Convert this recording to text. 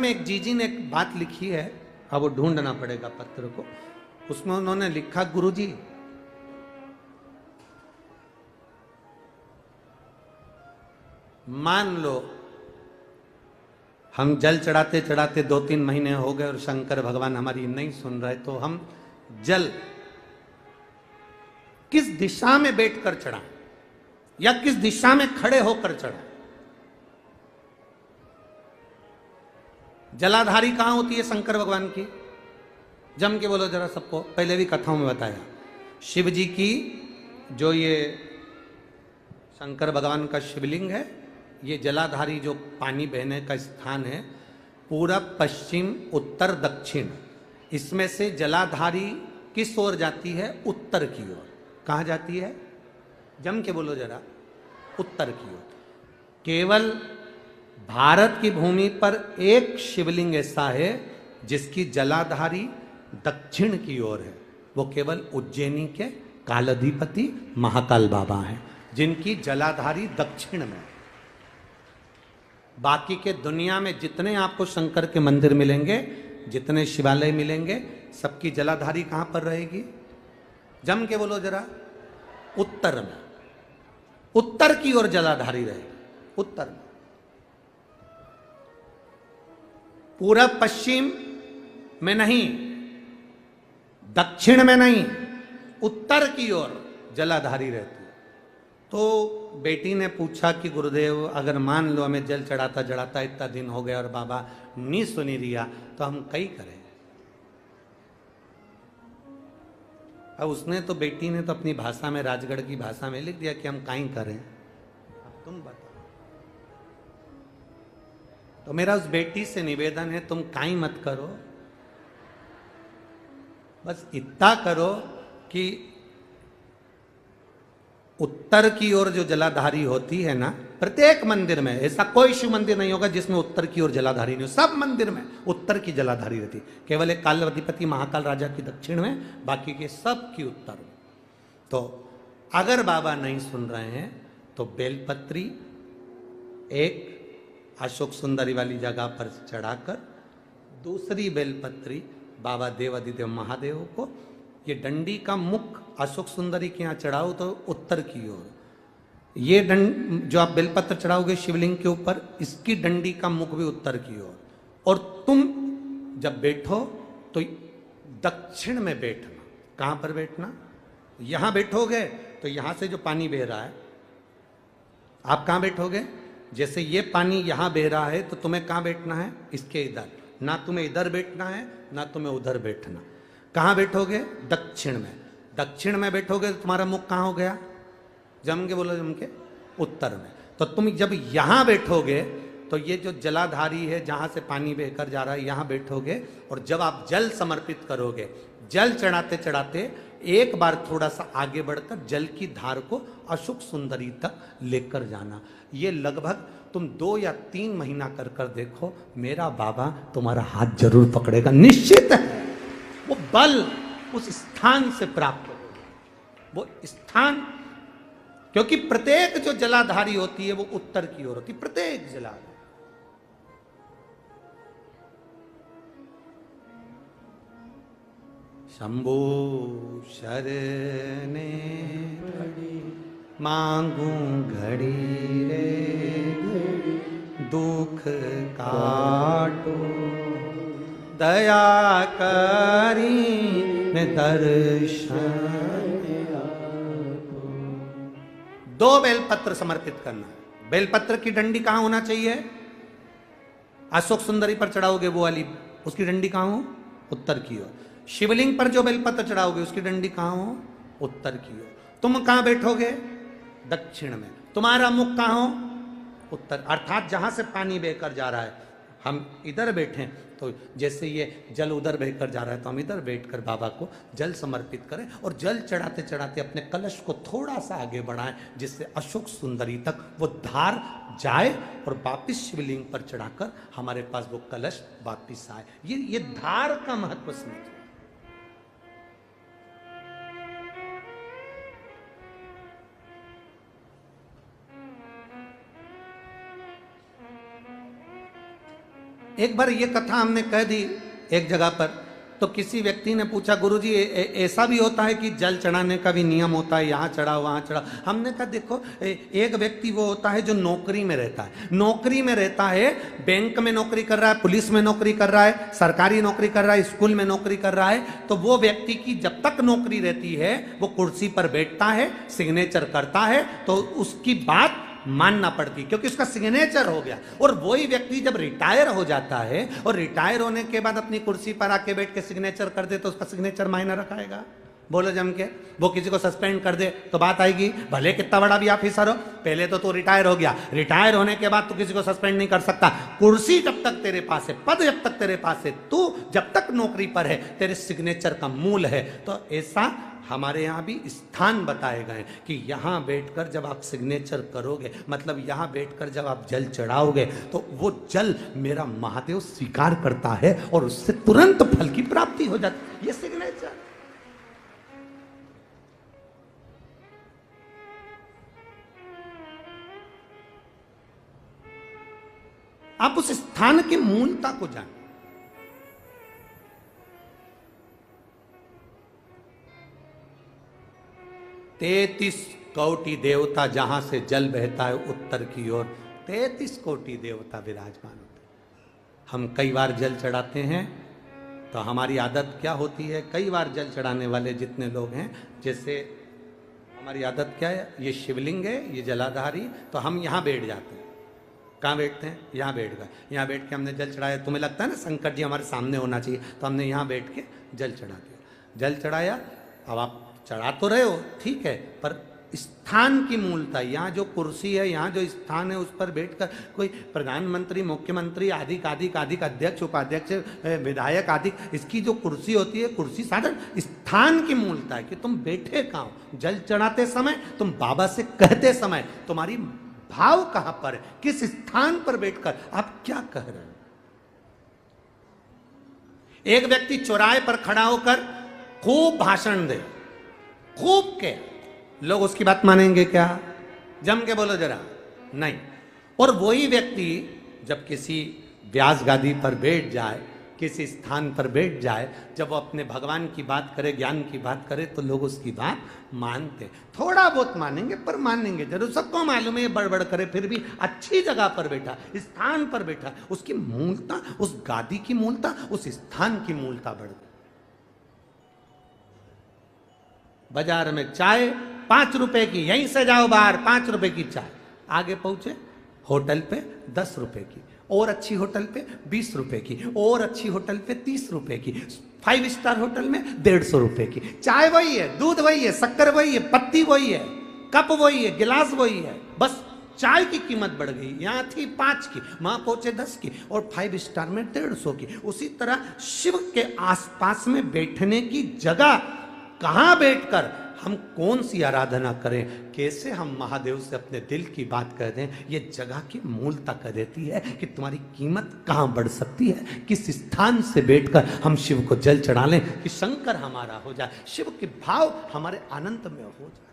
में एक जीजी ने एक बात लिखी है, अब वो ढूंढना पड़ेगा पत्र को। उसमें उन्होंने लिखा, गुरुजी मान लो हम जल चढ़ाते चढ़ाते 2-3 महीने हो गए और शंकर भगवान हमारी नहीं सुन रहे, तो हम जल किस दिशा में बैठकर चढ़ाएं या किस दिशा में खड़े होकर चढ़ाएं? जलाधारी कहां होती है शंकर भगवान की? जम के बोलो जरा सबको, पहले भी कथाओं में बताया। शिव जी की जो ये शंकर भगवान का शिवलिंग है, ये जलाधारी जो पानी बहने का स्थान है, पूरब पश्चिम उत्तर दक्षिण, इसमें से जलाधारी किस ओर जाती है? उत्तर की ओर। कहां जाती है? जम के बोलो जरा, उत्तर की ओर। केवल भारत की भूमि पर एक शिवलिंग ऐसा है जिसकी जलाधारी दक्षिण की ओर है, वो केवल उज्जैनी के कालाधिपति महाकाल बाबा हैं, जिनकी जलाधारी दक्षिण में। बाकी के दुनिया में जितने आपको शंकर के मंदिर मिलेंगे, जितने शिवालय मिलेंगे, सबकी जलाधारी कहां पर रहेगी? जम के बोलो जरा, उत्तर में। उत्तर की ओर जलाधारी रहेगी, उत्तर में। पूरब पश्चिम में नहीं, दक्षिण में नहीं, उत्तर की ओर जलाधारी रहती है। तो बेटी ने पूछा कि गुरुदेव अगर मान लो हमें जल चढ़ाता चढ़ाता इतना दिन हो गया और बाबा नहीं सुनी दिया, तो हम कई करें? अब उसने तो, बेटी ने तो अपनी भाषा में, राजगढ़ की भाषा में लिख दिया कि हम काई करें। अब तुम बताओ। तो मेरा उस बेटी से निवेदन है, तुम काई मत करो, बस इतना करो कि उत्तर की ओर जो जलाधारी होती है ना, प्रत्येक मंदिर में, ऐसा कोई शिव मंदिर नहीं होगा जिसमें उत्तर की ओर जलाधारी नहीं हो। सब मंदिर में उत्तर की जलाधारी रहती, केवल एक कालाधिपति महाकाल राजा की दक्षिण में, बाकी के सब की उत्तर में। तो अगर बाबा नहीं सुन रहे हैं तो बेलपत्री एक अशोक सुंदरी वाली जगह पर चढ़ाकर, दूसरी बेलपत्री बाबा देवादिदेव महादेव को, ये डंडी का मुख अशोक सुंदरी के यहाँ चढ़ाओ तो उत्तर की ओर। ये जो आप बेलपत्र चढ़ाओगे शिवलिंग के ऊपर, इसकी डंडी का मुख भी उत्तर की ओर। और तुम जब बैठो तो दक्षिण में बैठना। कहां पर बैठना? यहां बैठोगे तो यहां से जो पानी बह रहा है, आप कहां बैठोगे? जैसे ये पानी यहां बह रहा है तो तुम्हें कहां बैठना है? इसके इधर। ना तुम्हें इधर बैठना है ना तुम्हें उधर बैठना। कहां बैठोगे? दक्षिण में। दक्षिण में बैठोगे तो तुम्हारा मुख कहां हो गया? जम के बोलो, जम के, उत्तर में। तो तुम जब यहां बैठोगे तो ये जो जलाधारी है जहां से पानी बहकर जा रहा है, यहां बैठोगे। और जब आप जल समर्पित करोगे, जल चढ़ाते चढ़ाते एक बार थोड़ा सा आगे बढ़कर जल की धार को अशोक सुंदरी तक लेकर जाना। ये लगभग तुम 2 या 3 महीना कर कर देखो, मेरा बाबा तुम्हारा हाथ जरूर पकड़ेगा, निश्चित है। वो बल उस स्थान से प्राप्त होगा, वो स्थान, क्योंकि प्रत्येक जो जलाधारी होती है वो उत्तर की ओर होती है, प्रत्येक जलाधारी। शंभो शरणे मांगू घड़ी रे, दुख काटो दया करी ने दर्शन। 2 बेलपत्र समर्पित करना। बेलपत्र की डंडी कहां होना चाहिए? अशोक सुंदरी पर चढ़ाओगे वो वाली, उसकी डंडी कहां हो? उत्तर की ओर। शिवलिंग पर जो बेलपत्र चढ़ाओगे उसकी डंडी कहां हो? उत्तर की ओर। तुम कहां बैठोगे? दक्षिण में। तुम्हारा मुख कहां हो? उत्तर। अर्थात जहां से पानी बहकर जा रहा है, हम इधर बैठे तो जैसे ये जल उधर बहकर जा रहा है तो हम इधर बैठकर बाबा को जल समर्पित करें। और जल चढ़ाते चढ़ाते अपने कलश को थोड़ा सा आगे बढ़ाएं, जिससे अशोक सुंदरी तक वो धार जाए और वापिस शिवलिंग पर चढ़ाकर हमारे पास वो कलश वापिस आए। ये धार का महत्व समझो। एक बार ये कथा हमने कह दी एक जगह पर, तो किसी व्यक्ति ने पूछा, गुरुजी ऐसा भी होता है कि जल चढ़ाने का भी नियम होता है, यहाँ चढ़ाओ वहाँ चढ़ाओ? हमने कहा देखो, एक व्यक्ति वो होता है जो नौकरी में रहता है, नौकरी में रहता है, बैंक में नौकरी कर रहा है, पुलिस में नौकरी कर रहा है, सरकारी नौकरी कर रहा है, स्कूल में नौकरी कर रहा है, तो वो व्यक्ति की जब तक नौकरी रहती है वो कुर्सी पर बैठता है, सिग्नेचर करता है, तो उसकी बात मानना पड़ती, क्योंकि उसका सिग्नेचर हो गया। और वही व्यक्ति जब रिटायर हो जाता है और रिटायर होने के बाद अपनी कुर्सी पर आके बैठ के सिग्नेचर कर दे, तो उसका सिग्नेचर मायना रखाएगा? बोलो जम के। वो किसी को सस्पेंड कर दे तो बात आएगी, भले कितना बड़ा भी ऑफिसर हो, पहले तो तू रिटायर हो गया, रिटायर होने के बाद तू किसी को सस्पेंड नहीं कर सकता। कुर्सी जब तक तेरे पास है, पद जब तक तेरे पास है, तू जब तक नौकरी पर है, तेरे सिग्नेचर का मूल है। तो ऐसा हमारे यहाँ भी स्थान बताए गए कि यहाँ बैठकर जब आप सिग्नेचर करोगे, मतलब यहाँ बैठकर जब आप जल चढ़ाओगे, तो वो जल मेरा महादेव स्वीकार करता है और उससे तुरंत फल की प्राप्ति हो जाती है। ये सिग्नेचर। आप उस स्थान की मूलता को जानें। तैतीस कोटि देवता जहां से जल बहता है उत्तर की ओर, 33 कोटि देवता विराजमान होते हैं। हम कई बार जल चढ़ाते हैं, तो हमारी आदत क्या होती है, कई बार जल चढ़ाने वाले जितने लोग हैं, जैसे हमारी आदत क्या है, ये शिवलिंग है, ये जलाधारी, तो हम यहाँ बैठ जाते हैं। कहाँ बैठते हैं? यहाँ बैठ गए, यहाँ बैठ के हमने जल चढ़ाया। तुम्हें लगता है ना शंकर जी हमारे सामने होना चाहिए, तो हमने यहाँ बैठ के जल चढ़ा दिया। जल चढ़ाया, अब आप चढ़ा तो रहे हो, ठीक है, पर स्थान की मूलता, यहाँ जो कुर्सी है, यहाँ जो स्थान है, उस पर बैठकर कोई प्रधानमंत्री, मुख्यमंत्री, आदि अध्यक्ष, उपाध्यक्ष, विधायक आदि, इसकी जो कुर्सी होती है, कुर्सी साधारण स्थान की मूलता है कि तुम बैठे कहाँ हो। जल चढ़ाते समय, तुम बाबा से कहते समय, तुम्हारी भाव कहां पर है, किस स्थान पर बैठकर आप क्या कह रहे हो। एक व्यक्ति चौराहे पर खड़ा होकर खूब भाषण दे, खूब के, लोग उसकी बात मानेंगे क्या? जम के बोलो जरा, नहीं। और वही व्यक्ति जब किसी व्यास गादी पर बैठ जाए, किसी स्थान पर बैठ जाए, जब वो अपने भगवान की बात करे, ज्ञान की बात करे, तो लोग उसकी बात मानते, थोड़ा बहुत मानेंगे पर मानेंगे जरूर। सबको मालूम है बड़बड़ करे, फिर भी अच्छी जगह पर बैठा, स्थान पर बैठा, उसकी मूलता, उस गादी की मूलता, उस स्थान की मूलता बढ़ गई। बाजार में चाय 5 रुपए की, यहीं से जाओ बाहर 5 रुपए की चाय, आगे पहुंचे होटल पे 10 रुपए की, और अच्छी होटल पे 20 रुपए की, और अच्छी होटल पे 30 रुपए की, 5 स्टार होटल में 150 रुपए की। चाय वही है, दूध वही है, शक्कर वही है, पत्ती वही है, कप वही है, गिलास वही है, बस चाय की कीमत बढ़ गई। यहां थी 5 की, वहां पहुंचे 10 की, और 5 स्टार में 150 की। उसी तरह शिव के आसपास में बैठने की जगह, कहां बैठकर हम कौन सी आराधना करें, कैसे हम महादेव से अपने दिल की बात कह दें, ये जगह की मूलता कह देती है कि तुम्हारी कीमत कहां बढ़ सकती है। किस स्थान से बैठकर हम शिव को जल चढ़ा लें कि शंकर हमारा हो जाए, शिव के भाव हमारे आनंद में हो जाए।